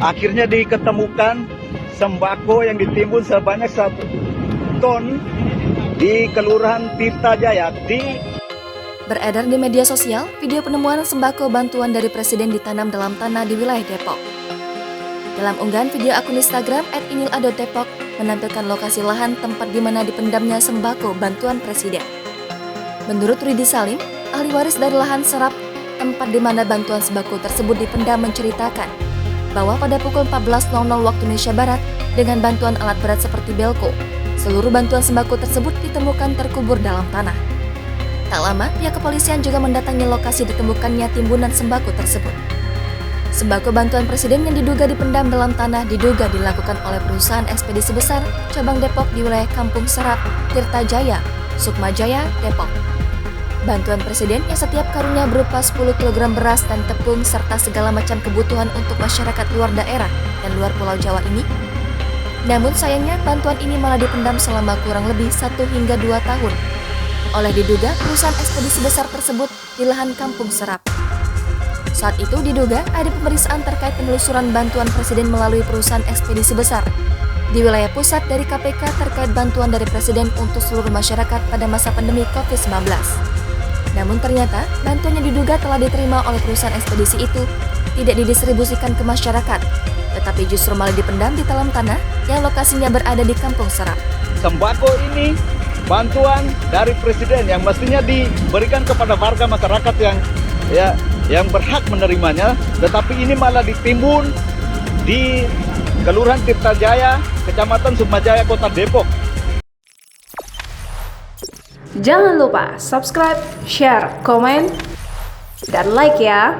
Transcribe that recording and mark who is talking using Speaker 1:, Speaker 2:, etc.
Speaker 1: Akhirnya diketemukan sembako yang ditimbun sebanyak 1 ton di Kelurahan Tirta Jaya.
Speaker 2: Beredar di media sosial, video penemuan sembako bantuan dari Presiden ditanam dalam tanah di wilayah Depok. Dalam unggahan video akun Instagram @inilado_depok menampilkan lokasi lahan tempat di mana dipendamnya sembako bantuan Presiden. Menurut Rudi Salim, ahli waris dari lahan serap tempat di mana bantuan sembako tersebut dipendam menceritakan bahwa pada pukul 14.00 waktu Indonesia Barat dengan bantuan alat berat seperti belko, seluruh bantuan sembako tersebut ditemukan terkubur dalam tanah. Tak lama, pihak kepolisian juga mendatangi lokasi ditemukannya timbunan sembako tersebut. Sembako bantuan Presiden yang diduga dipendam dalam tanah diduga dilakukan oleh perusahaan ekspedisi besar cabang Depok di wilayah Kampung Serap, Tirta Jaya, Sukmajaya, Depok. Bantuan Presiden yang setiap karungnya berupa 10 kg beras dan tepung serta segala macam kebutuhan untuk masyarakat luar daerah dan luar Pulau Jawa ini. Namun sayangnya bantuan ini malah dipendam selama kurang lebih 1 hingga 2 tahun oleh diduga perusahaan ekspedisi besar tersebut di lahan Kampung Serap. Saat itu diduga ada pemeriksaan terkait penelusuran bantuan Presiden melalui perusahaan ekspedisi besar di wilayah pusat dari KPK terkait bantuan dari Presiden untuk seluruh masyarakat pada masa pandemi COVID-19. Namun ternyata bantuan yang diduga telah diterima oleh perusahaan ekspedisi itu tidak didistribusikan ke masyarakat, tetapi justru malah dipendam di dalam tanah yang lokasinya berada di Kampung Serap.
Speaker 1: Sembako ini bantuan dari Presiden yang mestinya diberikan kepada warga masyarakat yang berhak menerimanya, tetapi ini malah ditimbun di Kelurahan Tirta Jaya, Kecamatan Sukmajaya, Kota Depok.
Speaker 3: Jangan lupa subscribe, share, komen, dan like ya.